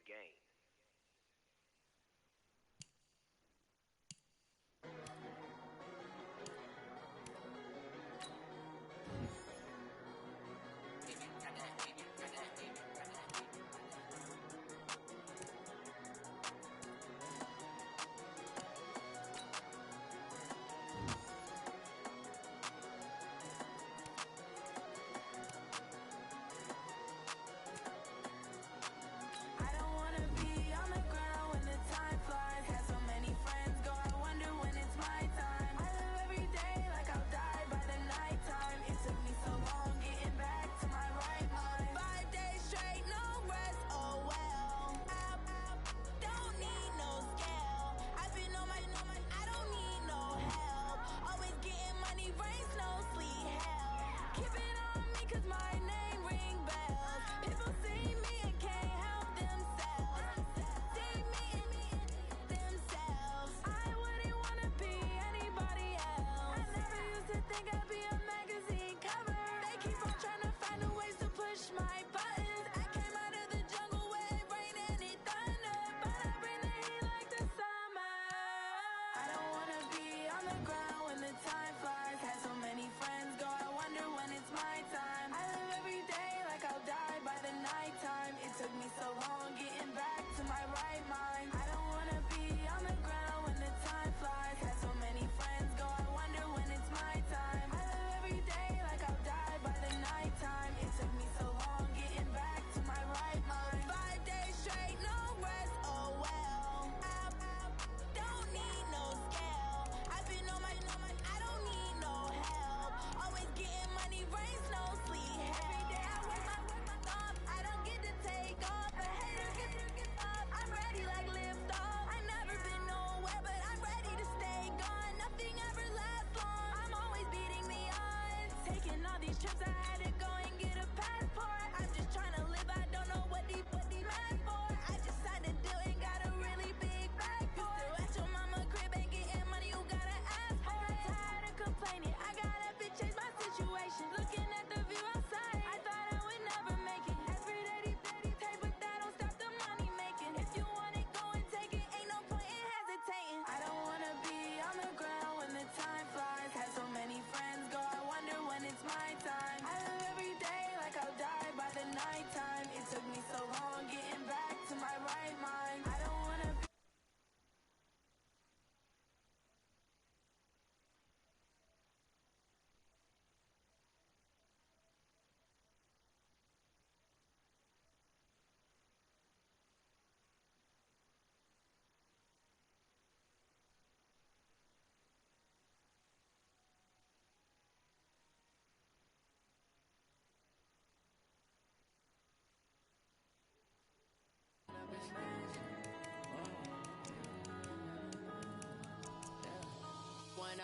game.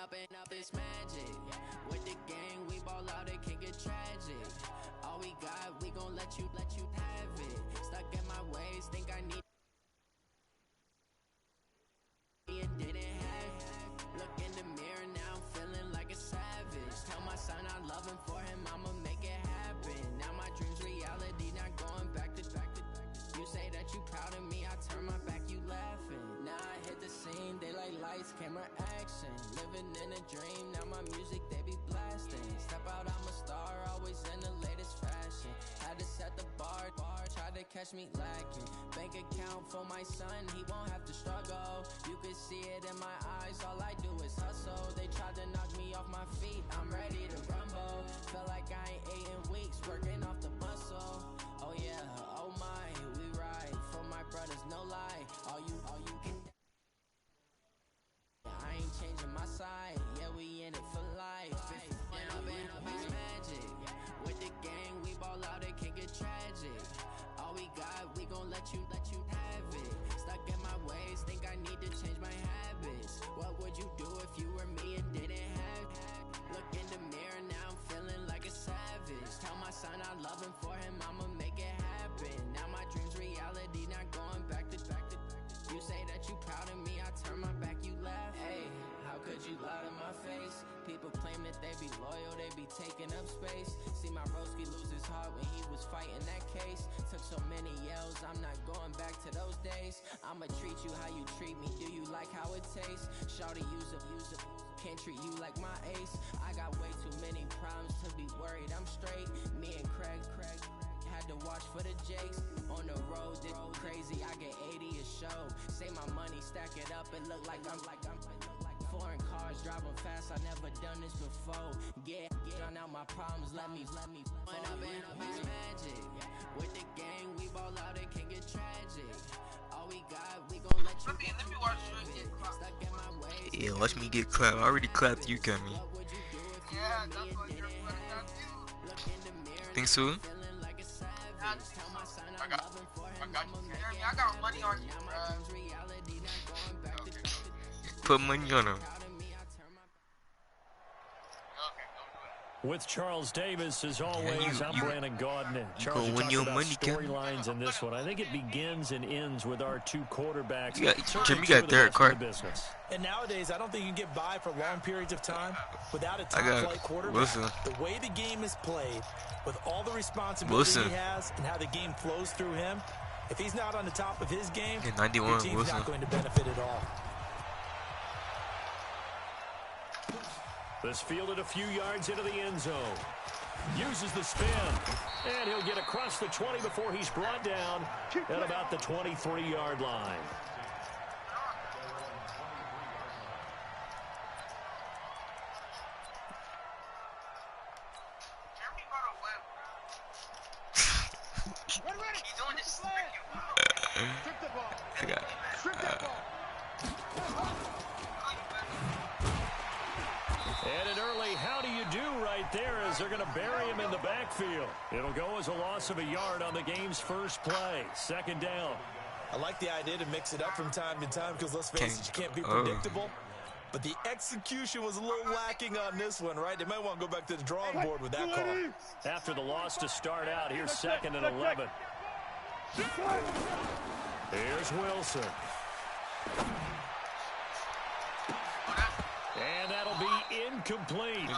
Up and up, it's magic. With the gang, we ball out, it can get tragic. All we got, we gon' let you have it. Stuck in my ways, think I need and didn't have. Look in the mirror, now I'm feeling like a savage. Tell my son I love him, for him I'ma make it happen. Now my dream's reality, not going back to. You say that you proud of me, I turn my back, you laughing. Now I hit the scene, they like lights, camera, action. Living in a dream, now my music, they be blasting. Step out, I'm a star, always in the latest fashion. Had to set the bar, try to catch me lacking. Bank account for my son, he won't have to struggle. You can see it in my eyes, all I do is hustle. They tried to knock me off my feet, I'm ready to rumble. Felt like I ain't ate in weeks, working off the muscle. Oh yeah, oh my, we ride for my brothers, no lie. All you can. I ain't changing my side, yeah, we in it for life. And up it's magic. With the gang, we ball out, it can get tragic. All we got, we gon' let you have it. Stuck in my ways, think I need to change my habits. What would you do if you were me and didn't have? Look in the mirror, now I'm feeling like a savage. Tell my son I love him, for him I'ma make it happen. Now my dream's reality, not going back to. You say that you proud of me, I turn my back, you laugh. Hey, how could you lie to my face? People claim that they be loyal, they be taking up space. See see my broski lose his heart when he was fighting that case. Took so many L's, I'm not going back to those days. I'ma treat you how you treat me, do you like how it tastes? Shawty, use up, can't treat you like my ace. I got way too many problems to be worried, I'm straight. Me and Craig had to watch for the Jakes. On the road, this crazy, I get 80 a show. Say my money, stack it up, it look like I'm foreign cars, driving fast, I never done this before. Get drown out my problems, let me point up and up is magic. With the gang, we ball out, it can get tragic. All we got, we gon' let you let me watch you. stuck in my way. Yeah, watch me get clapped. I already clapped you, Gummy. Yeah, that's what you're putting out too. Think so? I got you. Jeremy, I got money on you, bro. Put money on him. With Charles Davis, as always, I'm Brandon Gaudin. Charles, you talking about money, storylines in this one. I think it begins and ends with our two quarterbacks. Jimmy got Derek Carr. And nowadays, I don't think you can get by for long periods of time without a top-flight quarterback. Wilson. The way the game is played, with all the responsibility he has and how the game flows through him, if he's not on the top of his game, yeah, 91, your team's Wilson. not going to benefit at all. This fielded a few yards into the end zone. Uses the spin. And he'll get across the 20 before he's brought down at about the 23-yard line. They're going to bury him in the backfield. It'll go as a loss of a yard on the game's first play. Second down. I like the idea to mix it up from time to time because, let's face it, you can't be predictable. But the execution was a little lacking on this one, right? They might want to go back to the drawing board with that call. After the loss to start out, here's 2nd and 11. Here's Wilson. And that'll be incomplete.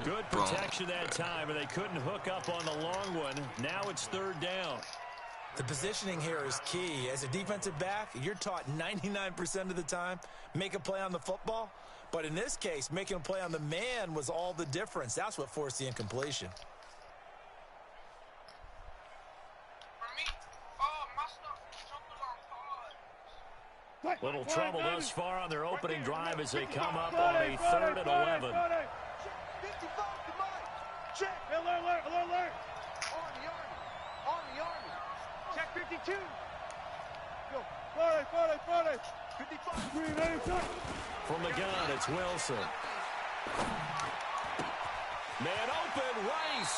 Good protection that time, and they couldn't hook up on the long one. Now it's 3rd down. The positioning here is key. As a defensive back, you're taught 99% of the time, make a play on the football. But in this case, making a play on the man was all the difference. That's what forced the incompletion. Little trouble thus far on their opening drive as they come up on a 3rd and 11. Check. Alert. On the Army. Check 52. Go. 40. 55. From the gun, it's Wilson. Man open, Rice.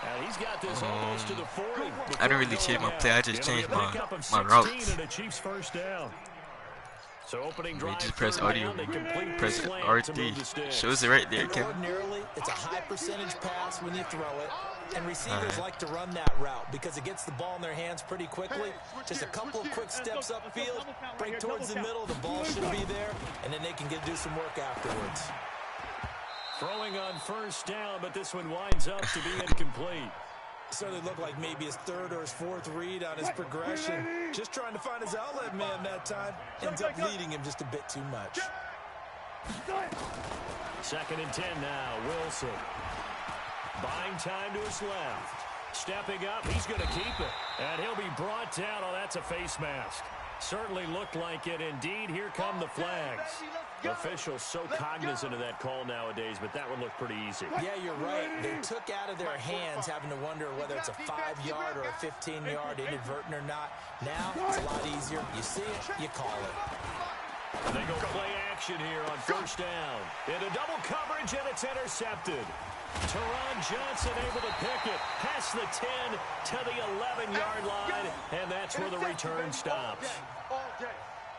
And he's got this almost to the 40. I didn't really change my play. I just changed my routes. And achieves first down. So opening drive, just press audio, press R3, shows it right there, Kim. Ordinarily, it's a high percentage pass when you throw it, and receivers like to run that route because it gets the ball in their hands pretty quickly. Just a couple of quick steps upfield, break towards the middle, the ball should be there, and then they can do some work afterwards. Throwing on first down, but this one winds up to be incomplete. Certainly looked like maybe his 3rd or his 4th read on his progression. Just trying to find his outlet man that time. Ends up leading him just a bit too much. 2nd and 10 now. Wilson. Buying time to his left. Stepping up. He's going to keep it. And he'll be brought down. Oh, that's a face mask. Certainly looked like it. Indeed, here come the flags. Officials so cognizant of that call nowadays, but that one looked pretty easy. Yeah, you're right. They took out of their hands having to wonder whether it's a 5-yard or a 15-yard, inadvertent or not. Now, it's a lot easier. You see it, you call it. They go play action here on first down. Into double coverage, and it's intercepted. Teron Johnson able to pick it past the 10 to the 11-yard line, and that's where the return stops.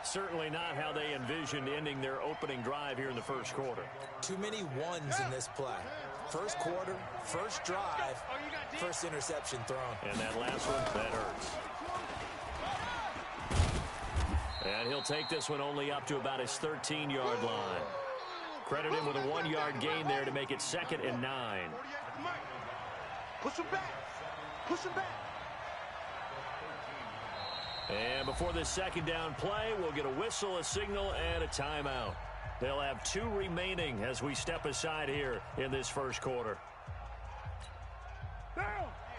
Certainly not how they envisioned ending their opening drive here in the first quarter. Too many ones in this play. First quarter, first drive, first interception thrown. And that last one, that hurts. And he'll take this one only up to about his 13-yard line. Credit him with a 1-yard gain there to make it 2nd and 9. Push him back. Push him back. And before this second down play, we'll get a whistle, a signal, and a timeout. They'll have 2 remaining as we step aside here in this first quarter. Down.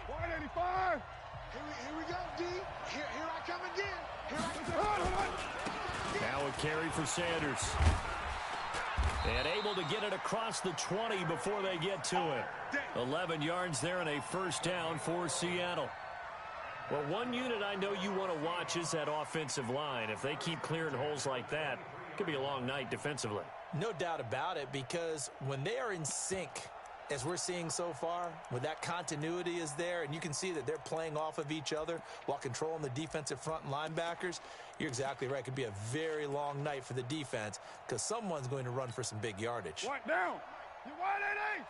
185. Here we go, D. Here I come again. Here I come. Now a carry for Sanders. And able to get it across the 20 before they get to it. 11 yards there and a first down for Seattle. Well, one unit I know you want to watch is that offensive line. If they keep clearing holes like that, it could be a long night defensively. No doubt about it, because when they are in sync, as we're seeing so far, when that continuity is there, and you can see that they're playing off of each other while controlling the defensive front and linebackers, you're exactly right. It could be a very long night for the defense because someone's going to run for some big yardage. White down. You white 8-8.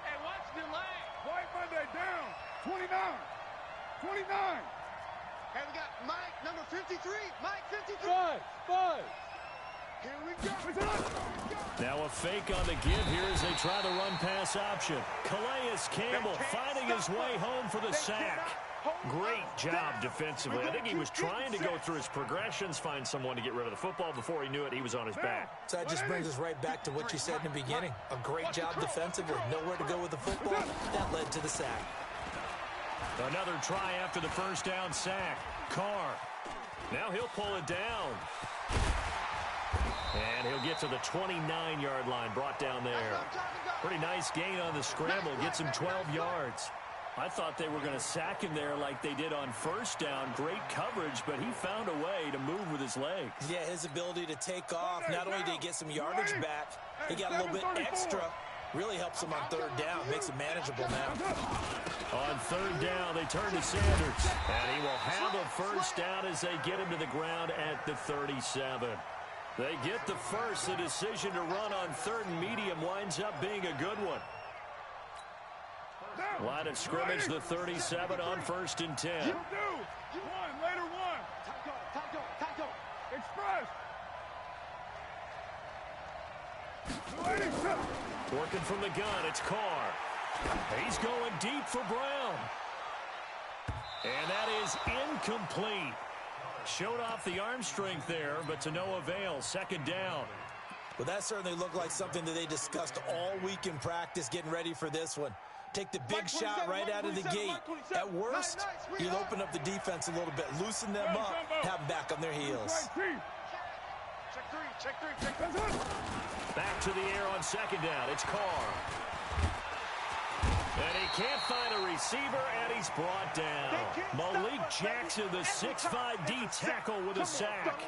Hey, watch the lane. White Monday down. 29. 29. Hey, we got Mike, number 53. Mike, 53. 5. Here we go. Now a fake on the give here as they try the run-pass option. Calais Campbell finding his way home for the sack. Great job defensively. I think he was trying to go through his progressions, find someone to get rid of the football. Before he knew it, he was on his back. So that just brings us right back to what you said in the beginning. A great job defensively. Nowhere to go with the football. That led to the sack. Another try after the first down sack. Carr. Now he'll pull it down. And he'll get to the 29-yard line, brought down there. Pretty nice gain on the scramble. Gets him 12 yards. I thought they were going to sack him there like they did on first down. Great coverage, but he found a way to move with his legs. Yeah, his ability to take off. Not only did he get some yardage back, he got a little bit extra. Really helps him on third down. Makes it manageable now. On third down, they turn to Sanders. And he will have a first down as they get him to the ground at the 37. They get the first. The decision to run on third and medium winds up being a good one. Line of scrimmage, the 37 on 1st and 10. Later one. Taco. Express. Working from the gun, it's Carr. He's going deep for Brown. And that is incomplete. Showed off the arm strength there, but to no avail. Second down. Well, that certainly looked like something that they discussed all week in practice getting ready for this one. Take the big shot right out of the gate. At worst, you'll open up the defense a little bit, loosen them up, have them back on their heels. Check three. Back to the air on second down. It's Carr. And he can't find a receiver, and he's brought down. Malik Jackson, the 6'5" D tackle with a sack.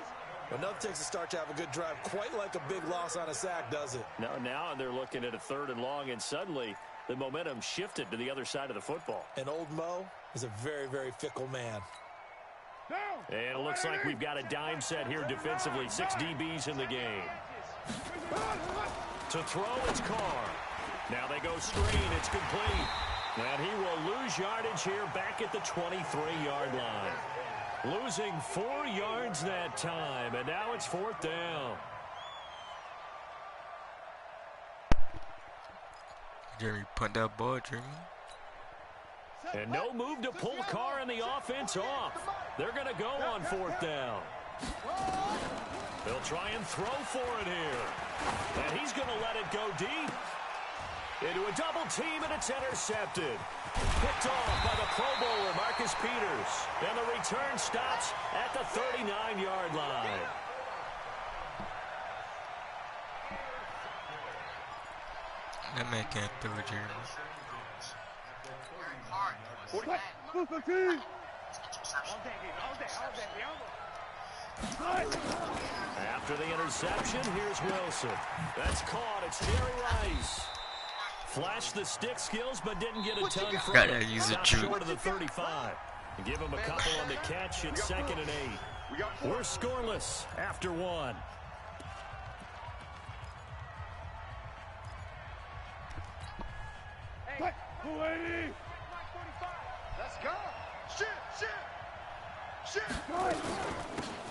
Well, nothing takes a start to have a good drive, quite like a big loss on a sack, does it? Now they're looking at a 3rd and long, and suddenly the momentum shifted to the other side of the football. And old Mo is a very, very fickle man. And it looks like we've got a dime set here defensively. 6 DBs in the game. To throw, it's Carr. Now they go screen. It's complete. And he will lose yardage here back at the 23-yard line. Losing 4 yards that time, and now it's 4th down. Jerry, punt that ball, Jeremy. And no move to pull Carr and the offense off. They're going to go on 4th down. They'll try and throw for it here. And he's going to let it go deep. Into a double team, and it's intercepted. Picked off by the Pro Bowler, Marcus Peters. And the return stops at the 39-yard line. That man can't throw it, Jeremy. After the interception, here's Wilson. That's caught. It's Jerry Rice. Flashed the stick skills, but didn't get a ton from it. Gotta use a Stop juke. short of the 35. And give him a couple on the catch. It's 2nd and 8. We're scoreless after 1. Let's go. Shit.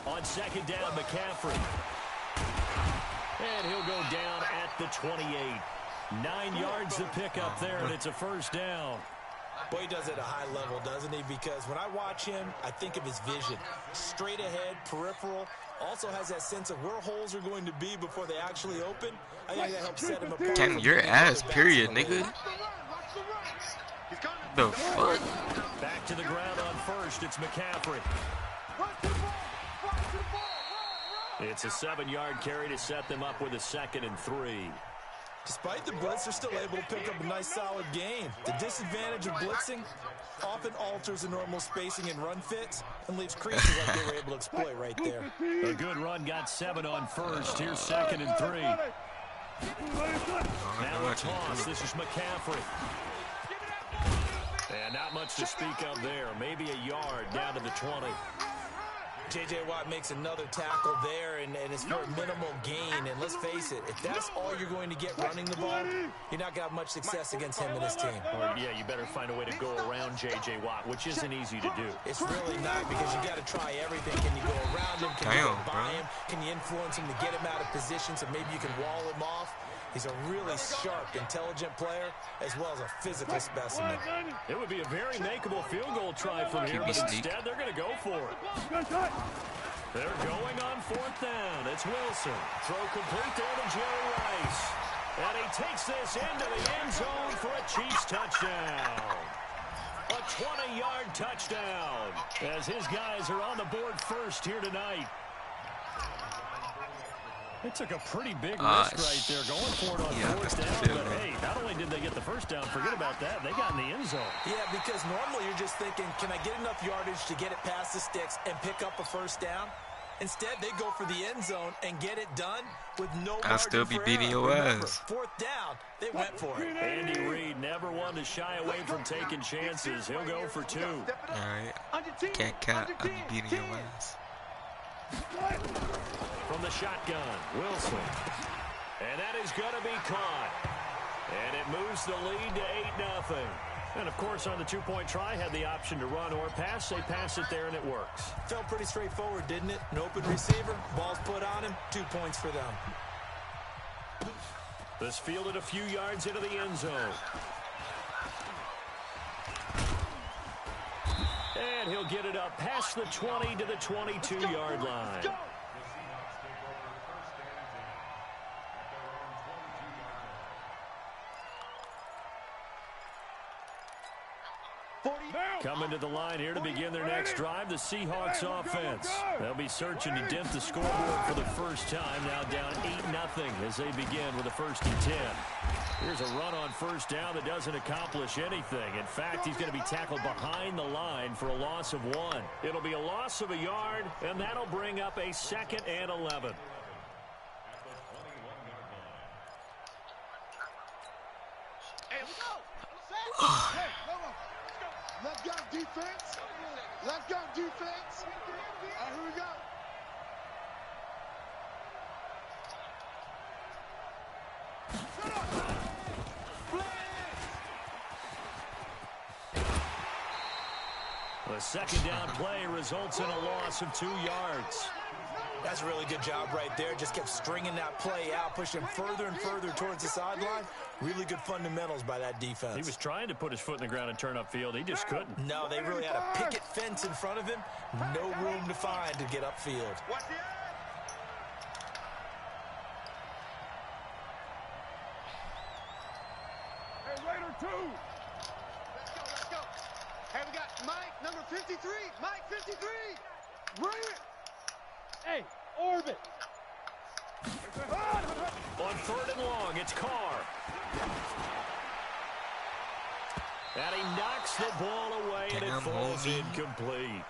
On 2nd down, McCaffrey. And he'll go down at the 28. 9 yards to pick up there, and it's a first down. Boy, he does it at a high level, doesn't he? Because when I watch him, I think of his vision. Straight ahead, peripheral. Also has that sense of where holes are going to be before they actually open. I think that helps set him apart. Damn, your ass, period, nigga. The fuck? Back to the ground on first. It's McCaffrey. It's a 7-yard carry to set them up with a 2nd and 3. Despite the blitz, they're still able to pick up a nice, solid gain. The disadvantage of blitzing often alters the normal spacing and run fits and leaves creases like they were able to exploit right there. A good run, got 7 on first. Here's 2nd and 3. Now a toss. This is McCaffrey. And not much to speak of there. Maybe a yard down to the 20. J.J. Watt makes another tackle there, and it's for a minimal gain. And let's face it, if that's all you're going to get running the ball, you're not going to have much success against him and his team. Or, yeah, you better find a way to go around J.J. Watt, which isn't easy to do. It's really not, because you got to try everything. Can you go around him? Can you go by him? Can you influence him to get him out of position so maybe you can wall him off? He's a really sharp, intelligent player, as well as a physical specimen. It would be a very makeable field goal try from here, but instead they're going to go for it. They're going on 4th down. It's Wilson. Throw complete there to Jerry Rice. And he takes this into the end zone for a Chiefs touchdown. A 20-yard touchdown as his guys are on the board first here tonight. They took a pretty big risk right there going for it on 4th down. But, hey, not only did they get the first down, forget about that, they got in the end zone. Yeah, because normally you're just thinking, can I get enough yardage to get it past the sticks and pick up a first down? Instead, they go for the end zone and get it done with no margin. I'll still be beating your ass. 4th down, they went for it. Andy Reid never one to shy away from taking chances. He'll go for 2. All right. Can't cut. I'll be beating your ass. From the shotgun, Wilson. And that is going to be caught. And it moves the lead to 8-0. And, of course, on the 2-point try, had the option to run or pass. They pass it there, and it works. Felt pretty straightforward, didn't it? An open receiver, ball's put on him, 2 points for them. This fielded a few yards into the end zone. And he'll get it up past the 20 to the 22-yard line. Coming to the line here to begin their next drive, the Seahawks offense. They'll be searching to dip the scoreboard for the first time, now down 8-0 as they begin with a 1st and 10. Here's a run on 1st down that doesn't accomplish anything. In fact, he's going to be tackled behind the line for a loss of 1. It'll be a loss of a yard, and that'll bring up a 2nd and 11. Let's go defense. Let's go defense. All right, here we go. The 2nd down play results in a loss of 2 yards. That's a really good job right there. Just kept stringing that play out, pushing him further and further towards the sideline. Really good fundamentals by that defense. He was trying to put his foot in the ground and turn upfield. He just couldn't. No, they really had a picket fence in front of him. No room to find to get upfield. Hey, Raider 2. Let's go. Hey, we got Mike, number 53. Mike, 53. Bring it. Hey, orbit. On 3rd and long, it's Carr. And he knocks the ball away, and it falls incomplete.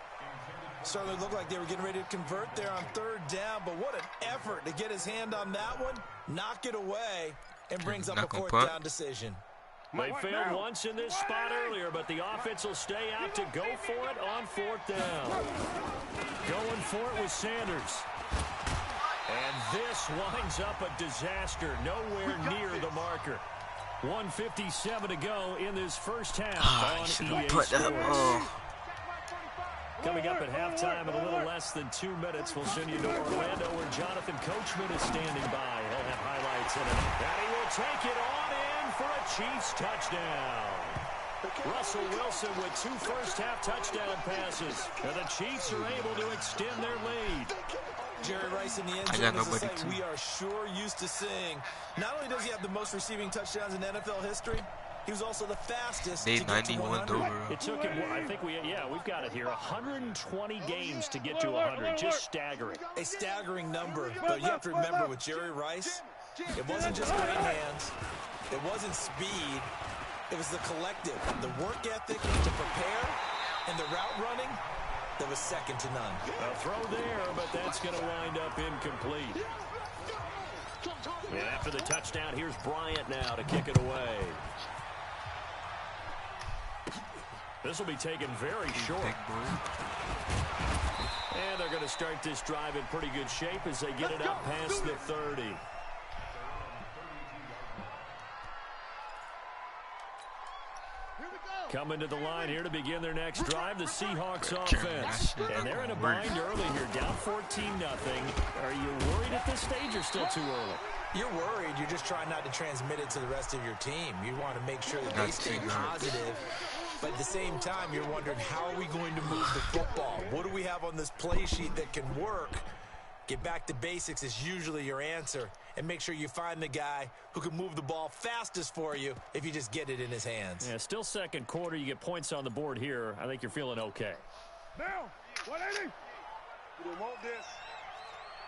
Certainly looked like they were getting ready to convert there on 3rd down, but what an effort to get his hand on that one, knock it away, and brings up a 4th down decision. They failed once in this spot earlier, but the offense will stay out to go for it on 4th down. Going for it with Sanders. And this winds up a disaster, nowhere near the marker. 1:57 to go in this first half on EA Sports. Coming up at halftime in a little less than 2 minutes, we'll send you to Orlando where Jonathan Coachman is standing by. He'll have highlights in it. And he will take it on in for a Chiefs touchdown. Russell Wilson with 2 first-half touchdown passes. And the Chiefs are able to extend their lead. Jerry Rice in the end zone is a sight we are sure used to seeing. Not only does he have the most receiving touchdowns in NFL history, he was also the fastest to get to 100. It took him, I think we've got it here, 120 games to get to 100. Just staggering. A staggering number, but you have to remember with Jerry Rice, it wasn't just great hands, it wasn't speed, it was the collective, the work ethic to prepare, and the route running that was second to none. A throw there, but that's going to wind up incomplete. And after the touchdown, here's Bryant now to kick it away. This will be taken very short. And they're going to start this drive in pretty good shape as they get it up past the 30. Coming to the line here to begin their next drive, the Seahawks offense. And they're in a bind early here, down 14-0. Are you worried at this stage or still too early? You're worried. You're just trying not to transmit it to the rest of your team. You want to make sure that they stay positive. But at the same time, you're wondering, how are we going to move the football? What do we have on this play sheet that can work? Get back to basics is usually your answer. And make sure you find the guy who can move the ball fastest for you if you just get it in his hands. Yeah, still second quarter. You get points on the board here. I think you're feeling okay. Now, 180. You don't want this.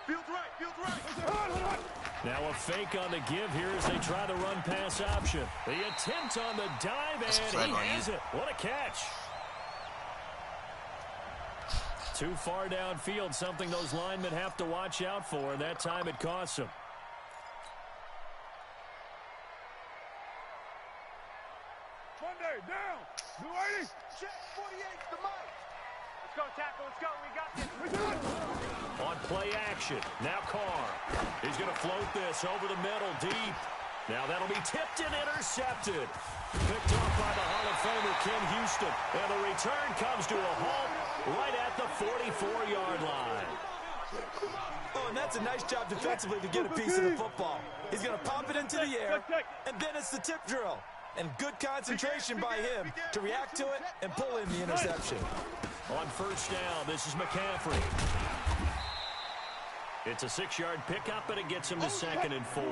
Feels right, feels right. Now a fake on the give here as they try the run-pass option. The attempt on the dive, and he has it. What a catch. Too far downfield, something those linemen have to watch out for, and that time it costs them. Monday, down. 280. Check, 48, the mic. Let's go, tackle, let's go. We got this. We do it. On play action, now Carr. He's going to float this over the middle, deep. Now that'll be tipped and intercepted. Picked off by the Hall of Famer, Ken Houston. And the return comes to a halt right at the 44-yard line. Oh, and that's a nice job defensively to get a piece of the football. He's going to pop it into the air, and then it's the tip drill. And good concentration by him to react to it and pull in the interception. On first down, this is McCaffrey. It's a 6-yard pickup, and it gets him to 2nd and 4.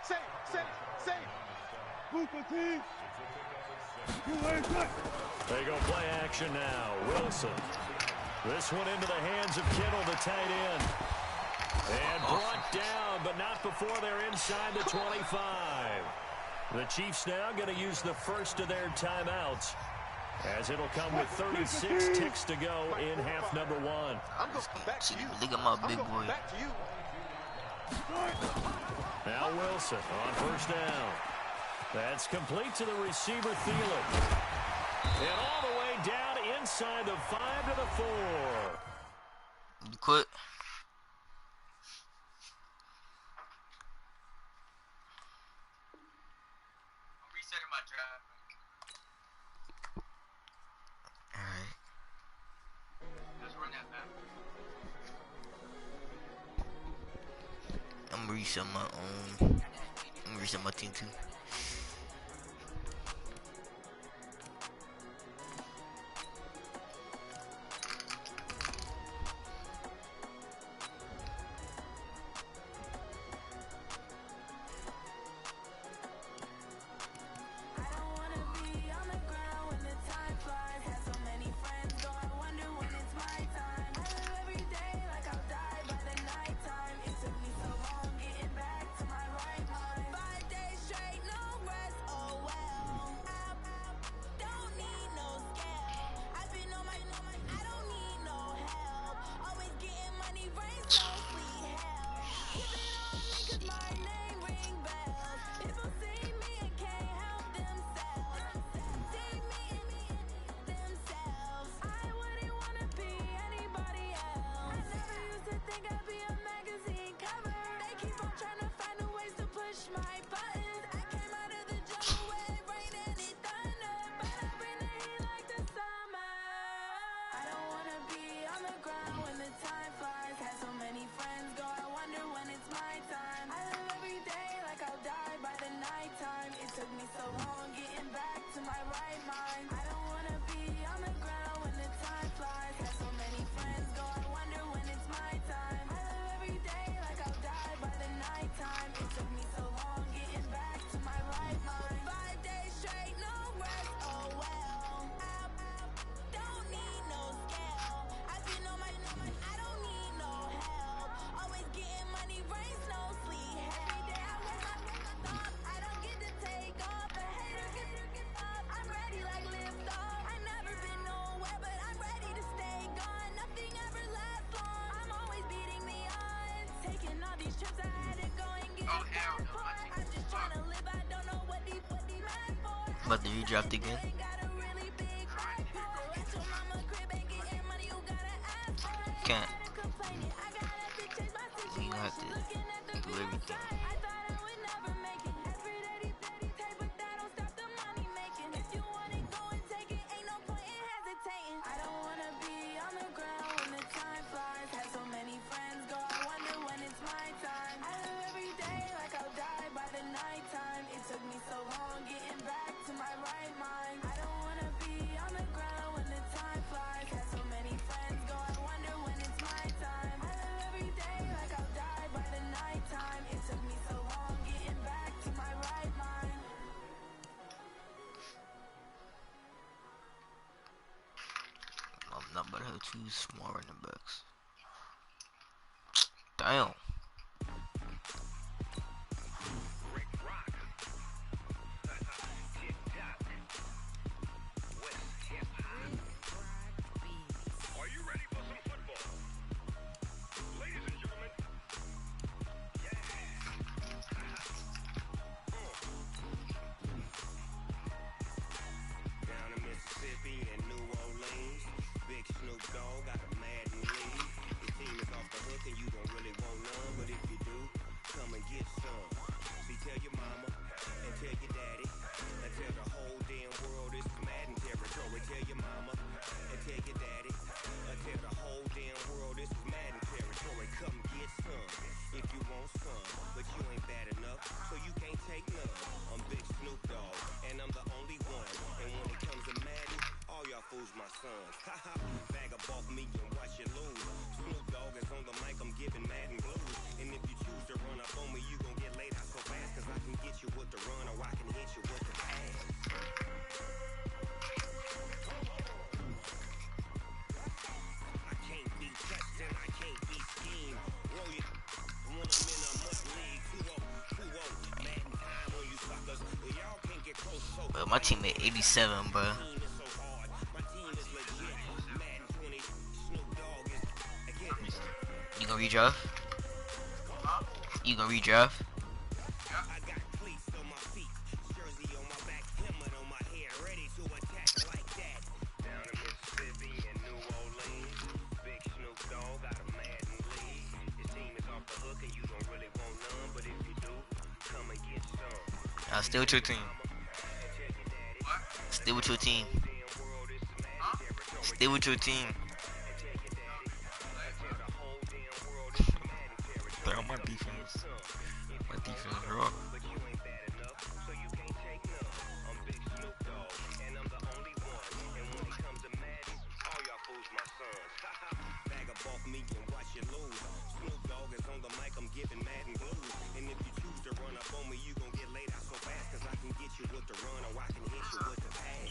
Save. They go play action now. Wilson. This one into the hands of Kittle, the tight end. And brought down, but not before they're inside the 25. The Chiefs now going to use the first of their timeouts, as it'll come with 36 ticks to go in half number 1. I'm going back to you. Look at my big boy. Back to you. Now Wilson on first down. That's complete to the receiver, Thielen. And all the way down inside the 5 to the 4. Quit. I'm resetting my drive. Alright. Just run that back. I'm resetting my own. I'm resetting my team too. Took me so long getting back about to redraft again. Can't. You have to do everything. I'm not about to have two small running backs. Damn. Got a Madden lead. His team is off the hook and you don't really want none, but if you do, come and get some. See, tell your mama and tell your daddy and tell the whole damn world this is Madden territory. Tell your mama and tell your daddy and tell the whole damn world this is Madden territory. Come get some if you want some, but you ain't bad enough, so you can't take none. I'm Big Snoop Dogg and I'm the only one, and when it comes to Madden, all y'all fools my sons. Haha, bag up off me and watch you lose. Snoop Dogg is on the mic, I'm giving Madden blues. And if you choose to run up on me, you gon' get laid out so fast, cause I can get you with the run or I can hit you with the pass. I can't be touched and I can't be schemed. Roll you when I'm in a mud league. 2-0, Madden time on you suckers. Y'all can't get close, so Well, my team at 87, bro. You gonna redraft? You gonna redraft? I got cleats on my feet, jersey on my back, helmet on my head, ready to attack like that. Down in Mississippi and New Orleans, Big Snoop Dogg got a Madden lead. His team is off the hook and you don't really want none, but if you do, come and get some. I'll stay with your team. Stay with your team. Stay with your team. Bro, my defense raw. Bag up off me and watch you lose. Snoop Dogg is on the mic, I'm giving Madden blues. And if you choose to run up on me, you gon' get laid out so fast, cause I can get you with the run or I can hit you with the pass.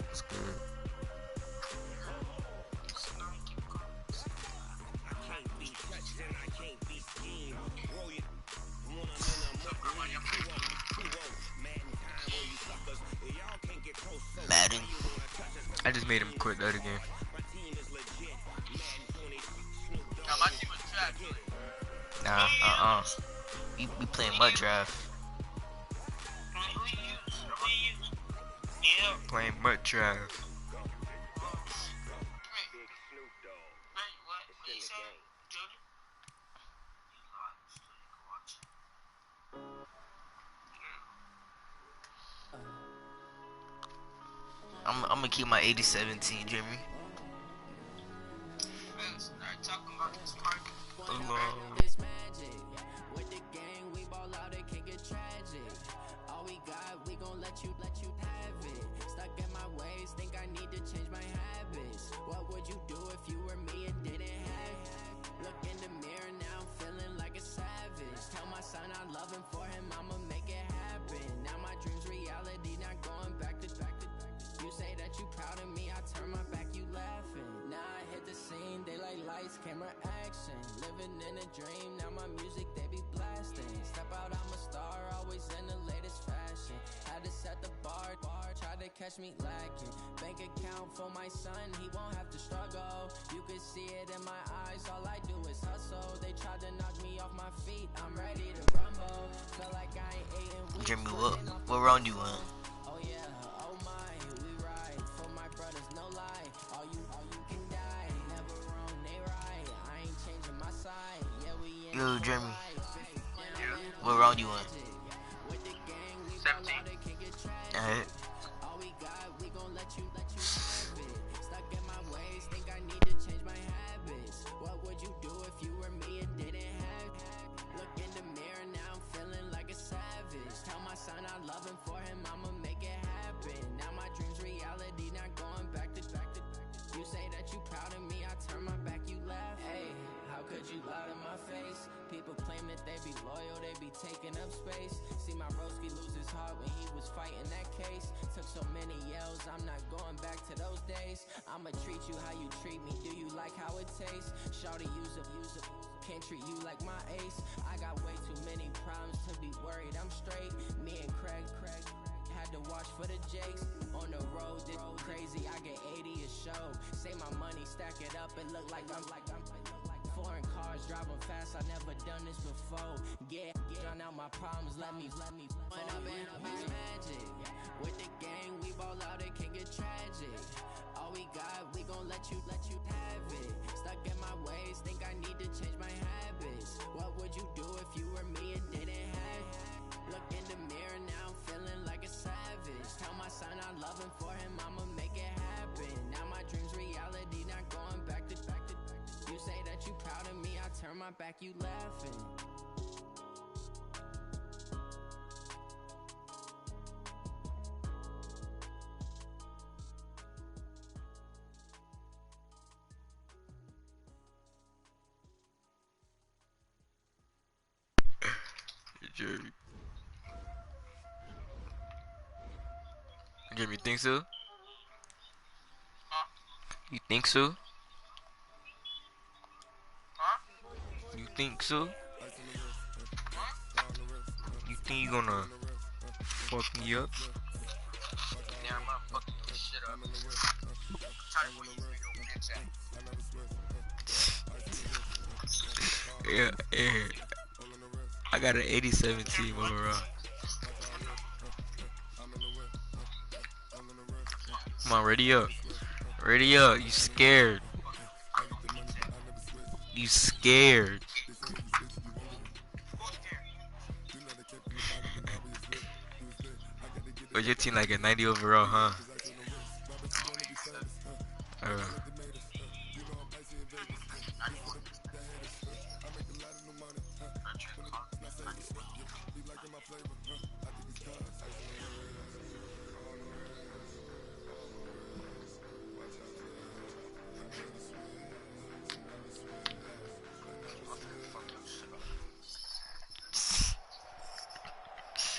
That's good. I can't be touched and I can't be schemed. Roll you when I'm in a muck. 2-0, Madden time on you suckers. Y'all can't get close, so Madden. I just made him quit the other game. my team is legit. Madden 20, Snoop Dogg. Now my team was trash. Nah, we playing mud draft. Yeah. Playing mud draft. Big Snoop Dogg. Wait, what? It's What in you the say? game. Jordan? You lied. So you can watch it. I'm gonna keep my 87 team, Jimmy. Man, start talking about this card. It's magic. With the gang, we ball out, it can get tragic. All we got, we gon' let you have it. Stuck in my ways, think I need to change my habits. What would you do if you were me and didn't have it? Look in the mirror, now I'm feeling like a savage. Tell my son I love him, for him I'ma make it happen. Now my dreams reality, not going back to. You say that you proud of me, I turn my back, you laughing. Now I hit the scene, they like lights, camera, action. Living in a dream, now my music, they be blasting. Step out, I'm a star, always in the latest fashion. Had to set the bar, try to catch me lacking. Bank account for my son, he won't have to struggle. You can see it in my eyes, all I do is hustle. They tried to knock me off my feet, I'm ready to rumble. Feel like I ain't eating weeks. Jimmy, what round you in? Oh yeah, Yo, Jeremy. What round you on? 17. Alright. People claim that they be loyal, they be taking up space. See my broski lose his heart when he was fighting that case. Took so many yells, I'm not going back to those days. I'ma treat you how you treat me, do you like how it tastes? Shawty use up, can't treat you like my ace. I got way too many problems to be worried, I'm straight. Me and Craig had to watch for the Jakes. On the road, this crazy, I get 80 a show. Say my money, stack it up, and look like I'm foreign cars, driving fast, I never done this before. Yeah, drown out my problems, let me When up in a piece of magic. With the gang, we ball out, it can get tragic. All we got, we gon' let you have it. Stuck in my ways, think I need to change my habits. What would you do if you were me and didn't have it? Look in the mirror, now I'm feeling like a savage. Tell my son I love him, for him I'ma make it happen. Now my dreams reality, not going back to. You say that you proud of me, I turn my back, you laughing. Jeremy. Jeremy, you think so? You think so? You think so? You think you gonna fuck me up? Yeah, I'm gonna fuck this shit up. Tell me where you bitch at. Yeah. I got an 87 team overall. Come on, ready up. Ready up. You scared. You scared. Was your team like a 90 overall, huh?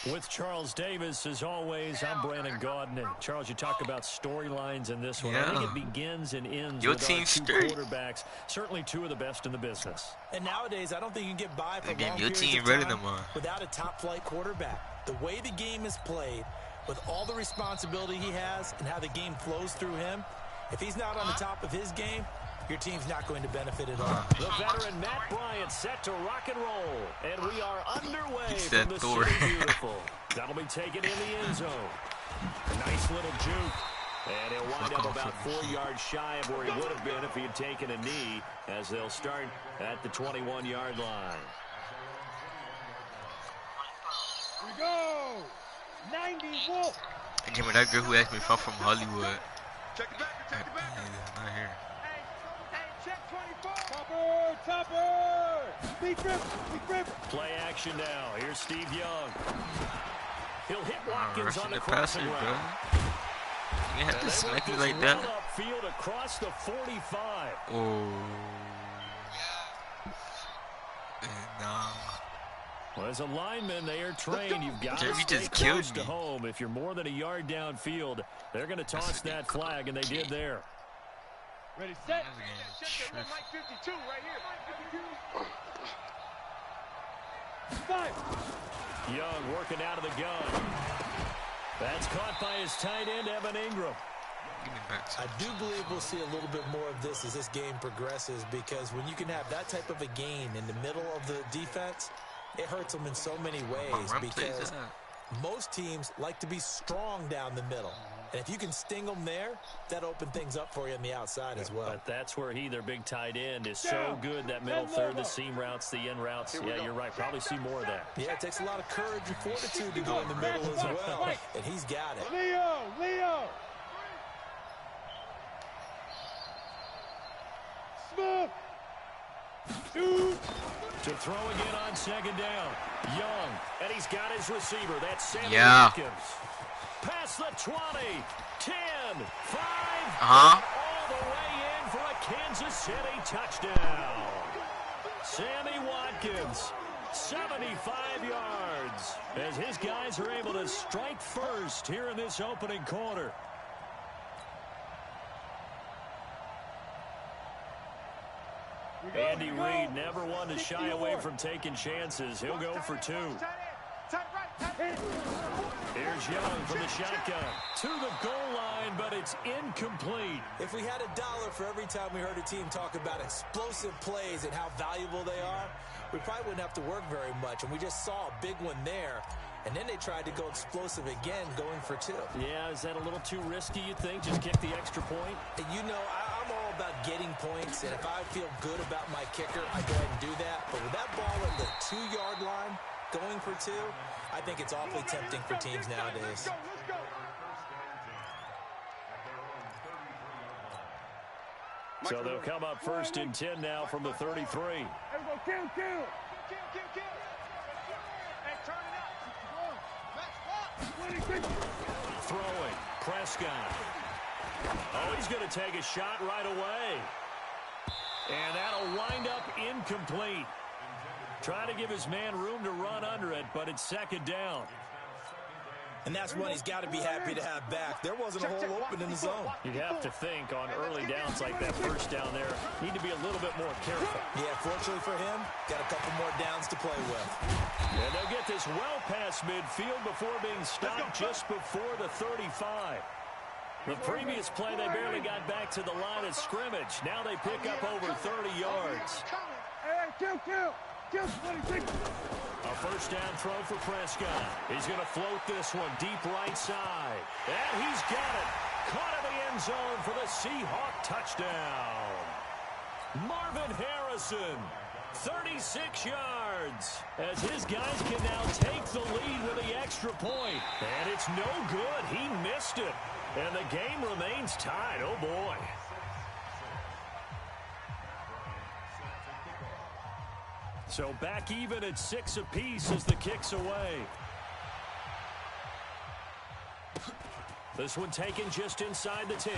With Charles Davis, as always, I'm Brandon Gaudin. And Charles, you talk about storylines in this one. Yeah. I think it begins and ends Your with our team's two straight. quarterbacks. Certainly two of the best in the business. And nowadays, I don't think you can get by for long Your periods team of better time than mine. without a top-flight quarterback. The way the game is played, with all the responsibility he has and how the game flows through him, if he's not on the top of his game, your team's not going to benefit at all. The veteran Matt Bryant set to rock and roll. And we are underway from the Thor. City Beautiful. That'll be taken in the end zone. Nice little juke. And he'll wind up about 4 yards shy of where he would have been if he had taken a knee, as they'll start at the 21-yard line. We go! 90 Wolf! Jimmy, that girl who asked me if I'm from Hollywood. Check it back, check it back. Not here. Hey, check 24. Topper! Big rip! Play action now. Here's Steve Young. He'll hit Watkins Rushing on the the passer, crossing bro. route. You have to And they smack work me this like run that. upfield across the 45. Oh. Nah. Well, as a lineman, they are trained. You've got to Jeremy stay just killed close to me. home. If you're more than a yard downfield, they're going to toss that flag, and they did there. Ready, set. Check that one, Mike 52 right here. 5. Young working out of the gun. That's caught by his tight end, Evan Ingram. Give me back to I do believe we'll see a little bit more of this as this game progresses, because when you can have that type of a gain in the middle of the defense, it hurts them in so many ways, run plays because that. most teams like to be strong down the middle. And if you can sting them there, that open things up for you on the outside as well. But that's where their big tight end, is so good, that middle third, the seam routes, the in routes. Yeah, you're right. Probably see more of that. Yeah, it takes a lot of courage and fortitude to go in the middle as well. And he's got it. Leo! Smith! Shoot! To throw again on second down. Young, and he's got his receiver. That's Sammy Watkins. Past the 20, 10, 5, all the way in for a Kansas City touchdown. Sammy Watkins, 75 yards, as his guys are able to strike first here in this opening quarter. Andy Reid never one to shy away from taking chances. He'll go for 2. Here's Young from the shotgun to the goal line, but it's incomplete. If we had $1 for every time we heard a team talk about explosive plays and how valuable they are, we probably wouldn't have to work very much. And we just saw a big one there. And then they tried to go explosive again, going for 2. Yeah, is that a little too risky, you think? Just kick the extra point? And I'm all about getting points, and if I feel good about my kicker, I go ahead and do that. But with that ball at the 2-yard line, going for 2, I think it's awfully tempting for teams nowadays. So they'll come up first and 10 now from the 33. Throwing, Prescott. Oh, he's going to take a shot right away. And that'll wind up incomplete. Trying to give his man room to run under it, but it's second down. And that's one he's got to be happy to have back. There wasn't a hole open in the zone. You'd have to think on early downs like that first down there, need to be a little bit more careful. Yeah, fortunately for him, got a couple more downs to play with. And they'll get this well past midfield before being stopped just before the 35. The previous play, they barely got back to the line of scrimmage. Now they pick up over 30 yards. A first down throw for Prescott. He's going to float this one deep right side. And he's got it. Caught in the end zone for the Seahawk touchdown. Marvin Harrison, 36 yards, as his guys can now take the lead with the extra point. And it's no good. He missed it. And the game remains tied. Oh, boy. So back even at 6 apiece as the kick's away. This one taken just inside the 10.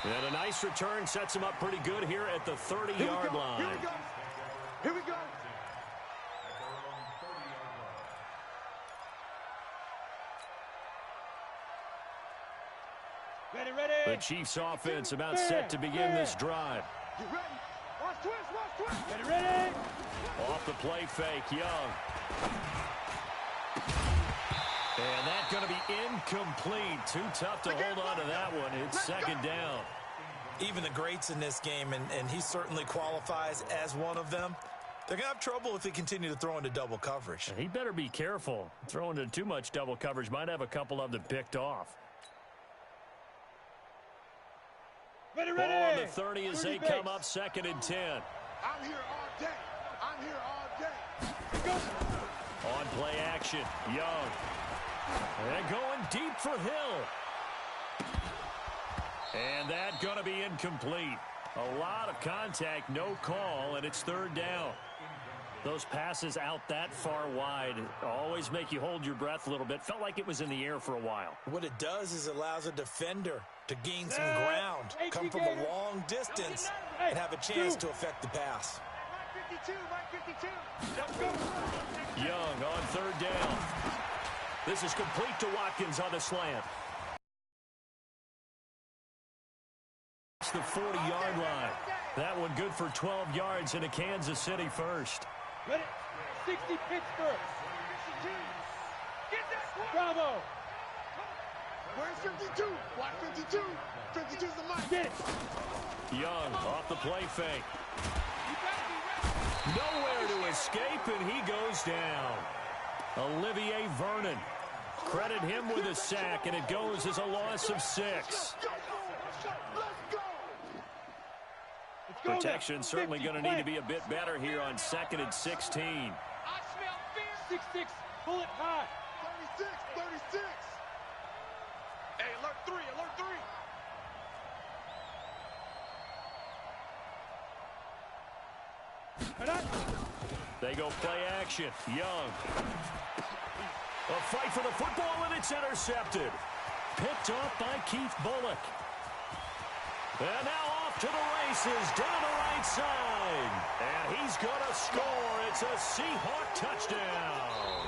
And a nice return sets him up pretty good here at the 30-yard line. Here we go. Here we go. Ready. The Chiefs offense about set to begin this drive. Get ready. Watch twist. Ready. Off the play fake, Young. And that's going to be incomplete. Too tough to hold on to that one. It's second down. Even the greats in this game, and he certainly qualifies as one of them, they're going to have trouble if they continue to throw into double coverage. He better be careful. Throwing into too much double coverage might have a couple of them picked off. Ready. Ball on the 30 as they come up second and 10. I'm here all day. On play action, Young. And going deep for Hill. And that's going to be incomplete. A lot of contact, no call, and it's third down. Those passes out that far wide always make you hold your breath a little bit. Felt like it was in the air for a while. What it does is it allows a defender to gain some ground, come from a long distance, and have a chance to affect the pass. Young on third down. This is complete to Watkins on the slant. It's the 40-yard line. That one good for 12 yards into Kansas City first. Ready. 60 Pittsburgh. Bravo. Where's 52? Watch 52. 52's the mic. Get it. Young off the play fake. Nowhere to escape, and he goes down. Olivier Vernon Credit him with a sack, and it goes as a loss of 6. Protection certainly going to need to be a bit better here on 2nd and 16. I smell fear. 6-6, pull it high. 36. Hey, alert 3, alert 3. They go play action. Young. A fight for the football, and it's intercepted. Picked off by Keith Bullock. And now off to the races, down the right side. And he's going to score. It's a Seahawk touchdown.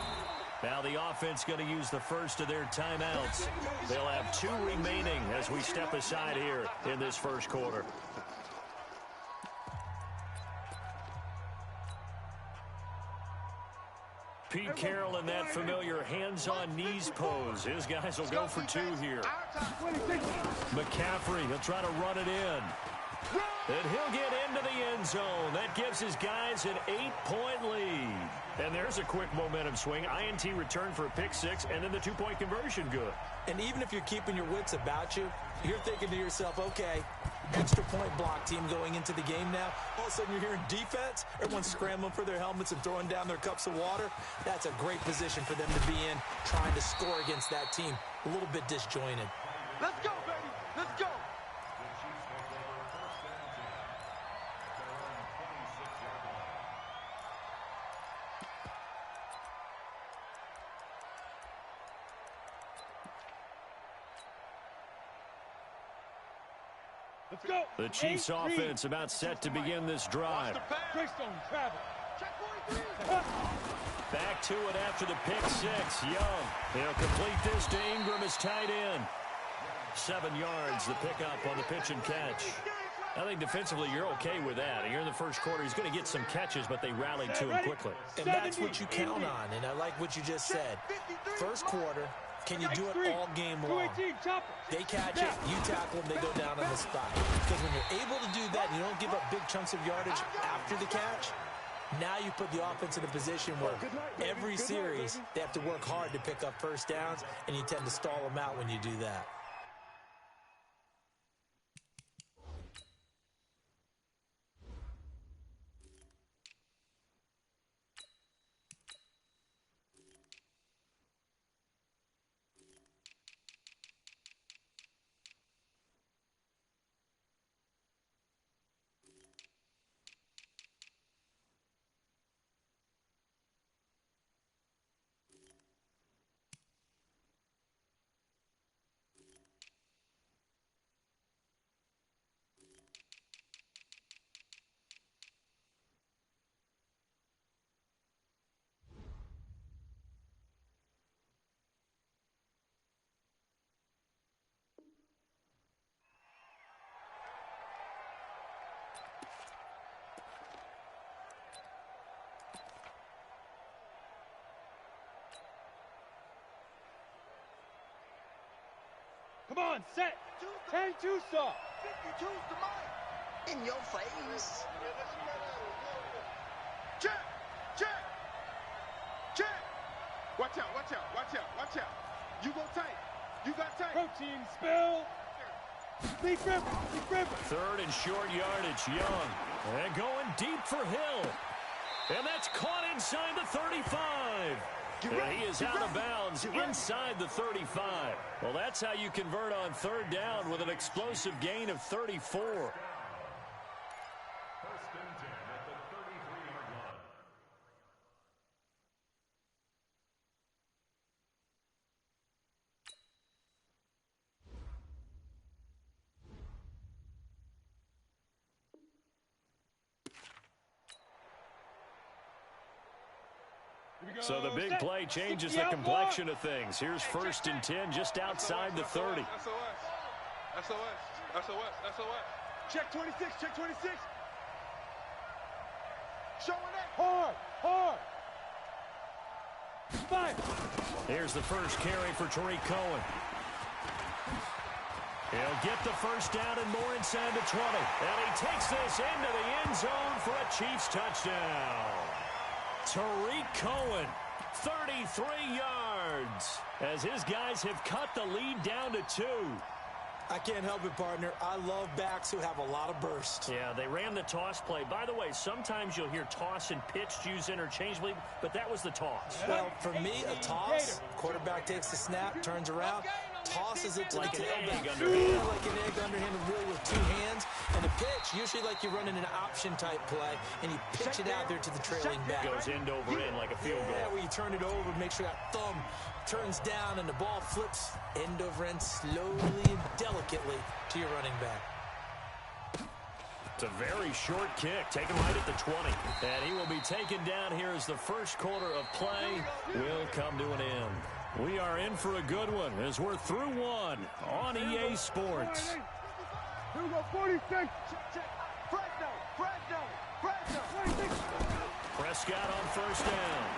Now the offense going to use the first of their timeouts. They'll have 2 remaining as we step aside here in this first quarter. Pete Carroll in that familiar hands-on knees pose. His guys will go for 2 here. McCaffrey, he'll try to run it in. And he'll get into the end zone. That gives his guys an 8-point lead. And there's a quick momentum swing. INT return for a pick 6, and then the 2-point conversion good. And even if you're keeping your wits about you, you're thinking to yourself, okay, extra point block team going into the game now. All of a sudden you're hearing defense. Everyone's scrambling for their helmets and throwing down their cups of water. That's a great position for them to be in, trying to score against that team. A little bit disjointed. Let's go, baby. Let's go. Let's go. The Chiefs offense about set to begin this drive. Greystone travel. Back to it after the pick 6. Young. He'll complete this to Ingram as tight end. 7 yards, the pickup on the pitch and catch. I think defensively you're okay with that. Here in the first quarter, he's going to get some catches, but they rallied to him quickly. And that's what you count on, and I like what you just said. First quarter, can you do it all game long? They catch it, you tackle them, they go down on the spot. Because when you're able to do that and you don't give up big chunks of yardage after the catch, now you put the offense in a position where every series they have to work hard to pick up first downs, and you tend to stall them out when you do that. Come on, set. 10-2 saw. 52's the mic. In your face. Check. Watch out. You go tight. You got tight. Protein spill. Big river. 3rd and short yardage. Young. And going deep for Hill. And that's caught inside the 35. And he is out of bounds inside the 35. Well, that's how you convert on 3rd down with an explosive gain of 34. So the big play changes the complexion of things. Here's 1st and 10 just outside the 30. SOS. Check 26. Showing that. Hard. 5. Here's the first carry for Tariq Cohen. He'll get the first down and more inside the 20. And he takes this into the end zone for a Chiefs touchdown. Tariq Cohen, 33 yards. yards as his guys have cut the lead down to 2. I can't help it, partner. I love backs who have a lot of burst. Yeah, they ran the toss play. By the way, sometimes you'll hear toss and pitch used interchangeably, but that was the toss. Well, for me, a toss, quarterback takes the snap, turns around, tosses it to like the tailback. Like an egg underhand, really with 2 hands. And the pitch, usually like you're running an option-type play, and you pitch it out there to the trailing back. Goes end over end like a field goal. Yeah, where you turn it over, make sure that thumb turns down, and the ball flips end over end slowly and delicately to your running back. It's a very short kick, taken right at the 20. And he will be taken down here as the first quarter of play will come to an end. We are in for a good one as we're through one on EA Sports. Here we go, 46. Prescott on first down.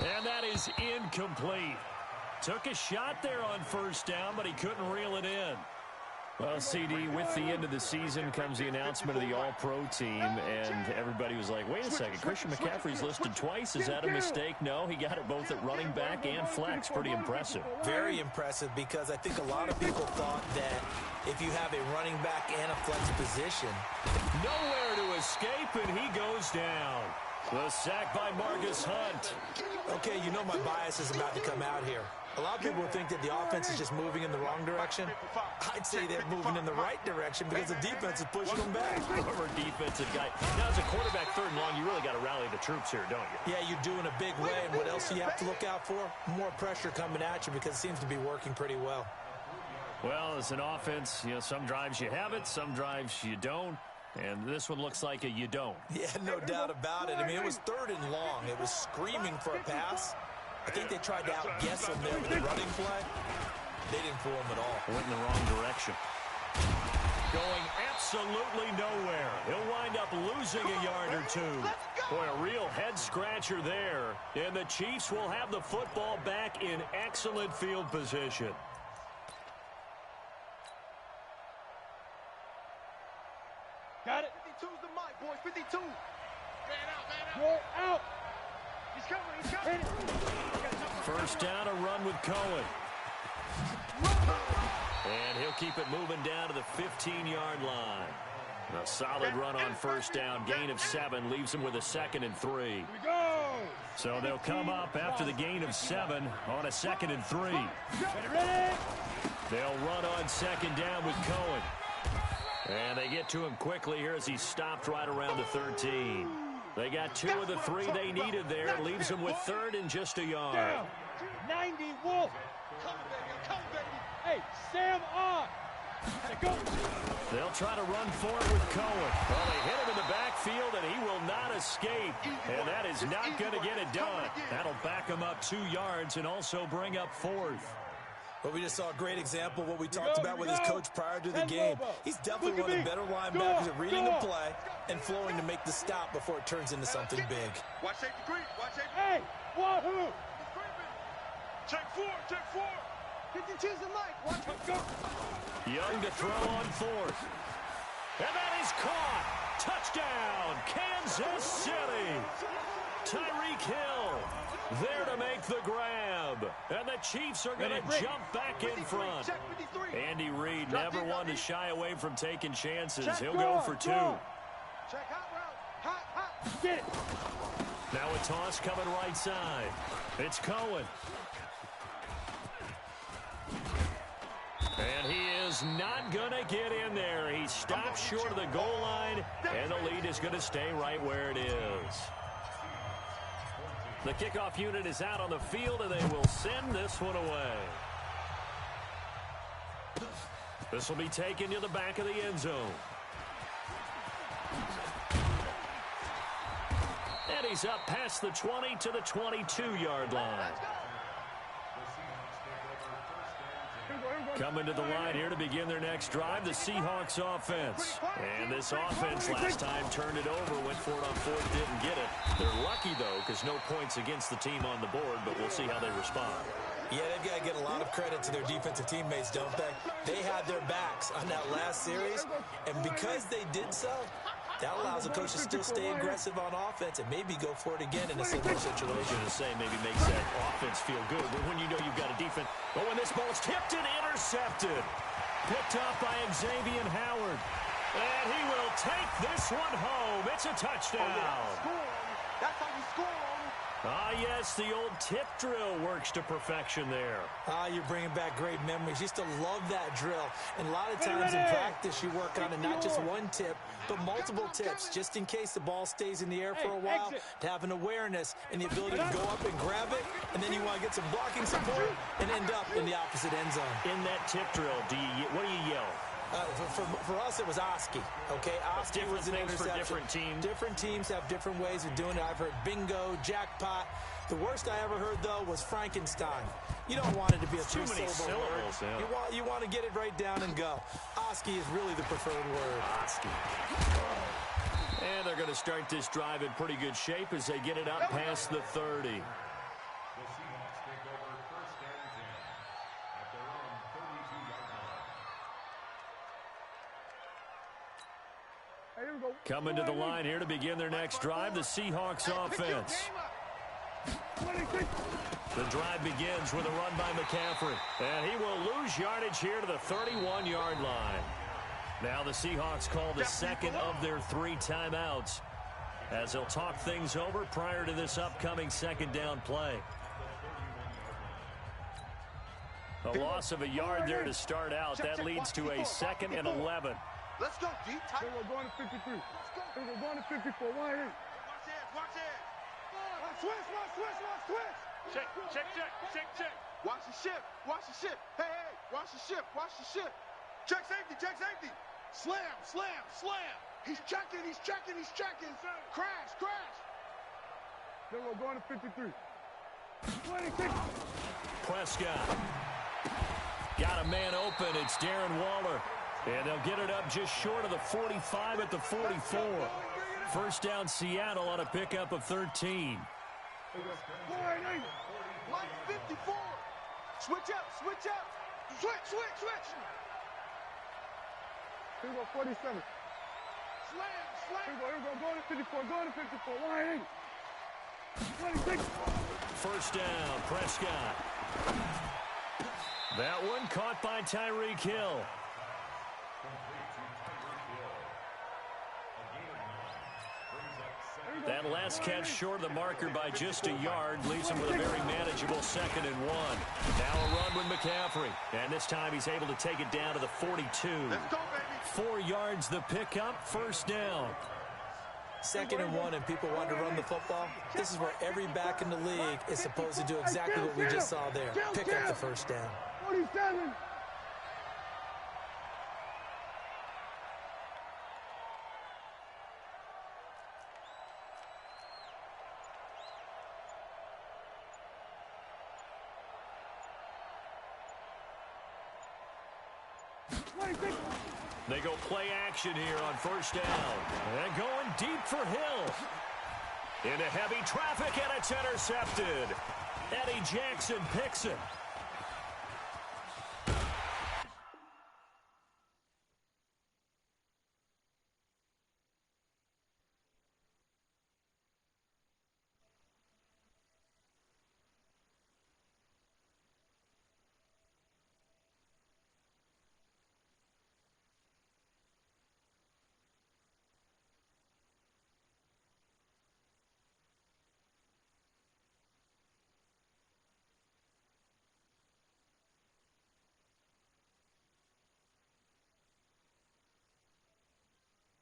And that is incomplete. Took a shot there on first down, but he couldn't reel it in. Well, CD, with the end of the season comes the announcement of the All-Pro team, and everybody was like, wait a second, Christian McCaffrey's listed twice. Is that a mistake? No, he got it both at running back and flex. Pretty impressive. Very impressive, because I think a lot of people thought that if you have a running back and a flex position. Nowhere to escape, and he goes down. The sack by Marcus Hunt. Okay, you know my bias is about to come out here. A lot of people think that the offense is just moving in the wrong direction. I'd say they're moving in the right direction because the defense is pushing them back. Former defensive guy. Now, as a quarterback, 3rd and long, you really got to rally the troops here, don't you? Yeah, you do in a big way. And what else do you have to look out for? More pressure coming at you, because it seems to be working pretty well. Well, as an offense, you know, some drives you have it, some drives you don't. And this one looks like a you don't. Yeah, no doubt about it. I mean, it was 3rd and long. It was screaming for a pass. I think they tried to outguess him there with the running play. They didn't fool him at all. Went in the wrong direction. Going absolutely nowhere. He'll wind up losing a yard or 2. Boy, a real head-scratcher there. And the Chiefs will have the football back in excellent field position. Got it. 52's the mic, boys. 52. Man out. Go out. He's coming. First down, a run with Cohen. And he'll keep it moving down to the 15-yard line. A solid run on first down. Gain of 7 leaves him with a 2nd and 3. So they'll come up after the gain of 7 on a 2nd and 3. They'll run on 2nd down with Cohen. And they get to him quickly here as he stopped right around the 13. They got 2 of the 3 they needed there. Leaves them with 3rd and just a yard. 90 Wolf. Come, baby. Hey, Sam on. They'll try to run forward with Cohen. Well, they hit him in the backfield, and he will not escape. And that is not going to get it done. That'll back him up 2 yards and also bring up 4th. But we just saw a great example of what we talked about with his coach prior to the game. He's definitely one of the better linebackers at reading the play and flowing to make the stop before it turns into something big. Watch safety green. Watch safety. Hey, wahoo! Check 4. 52's the mic. Watch him go. Young to throw on 4th. And that is caught. Touchdown, Kansas City. Tyreek Hill there to make the grab. And the Chiefs are going to jump back in front. Andy Reid never one to shy away from taking chances. He'll go for 2. Check hot route. Hot. Get it. Now a toss coming right side. It's Cohen. And he is not going to get in there. He stops short of the goal line, and the lead is going to stay right where it is. The kickoff unit is out on the field, and they will send this one away. This will be taken to the back of the end zone. And he's up past the 20 to the 22-yard line. Coming to the line here to begin their next drive, the Seahawks offense. And this offense last time turned it over, went for it on 4th, didn't get it. They're lucky, though, because no points against the team on the board, but we'll see how they respond. Yeah, they've got to get a lot of credit to their defensive teammates, don't they? They had their backs on that last series, and because they did so, That allows the coach to still stay aggressive on offense and maybe go for it again in a similar situation. I was going to say maybe makes that offense feel good, but when you know you've got a defense. But when this ball's tipped and intercepted, picked off by Xavier Howard. And he will take this one home. It's a touchdown. Oh, yeah. That's how you score on him. Ah, yes, the old tip drill works to perfection there. Ah, you're bringing back great memories. Used to love that drill. And a lot of times in practice, you work on it, not just one tip, but multiple tips, just in case the ball stays in the air for a while, to have an awareness and the ability to go up and grab it, and then you want to get some blocking support and end up in the opposite end zone. In that tip drill, what do you yell? For us, it was Oski. Okay, Oski was an interception. For different teams. Different teams have different ways of doing it. I've heard bingo, jackpot. The worst I ever heard, though, was Frankenstein. You don't want it to be a three-syllable word. Yeah. You want to get it right down and go. Oski is really the preferred word. Oski. And they're going to start this drive in pretty good shape as they get it up past the 30. Coming to the line here to begin their next drive, the Seahawks offense. The drive begins with a run by McCaffrey. And he will lose yardage here to the 31-yard line. Now the Seahawks call the second of their 3 timeouts as they'll talk things over prior to this upcoming second down play. A loss of a yard there to start out. That leads to a 2nd and 11. Let's go, deep tight. We're going to 53. We're going to 54. Why ain't? Watch it. Switch. Check. Watch the shift. Hey, watch the shift. Check safety. Slam. He's checking. Crash. Then we're going to 53. 26. Prescott. Got a man open. It's Darren Waller. And they'll get it up just short of the 45 at the 44. First down Seattle on a pickup of 13. 54. Switch up. Switch. Here we go, 47. Slam. Here we go. Going to 54. Why ain't? 26. First down, Prescott. That one caught by Tyreek Hill. That last catch short of the marker by just a yard leaves him with a very manageable 2nd and 1. Now a run with McCaffrey. And this time he's able to take it down to the 42. Let's go, baby. 4 yards the pickup, first down. 2nd and 1 and people want to run the football. This is where every back in the league is supposed to do exactly what we just saw there. Pick up the first down. 47. They go play action here on first down. And going deep for Hill. Into heavy traffic, and it's intercepted. Eddie Jackson picks it.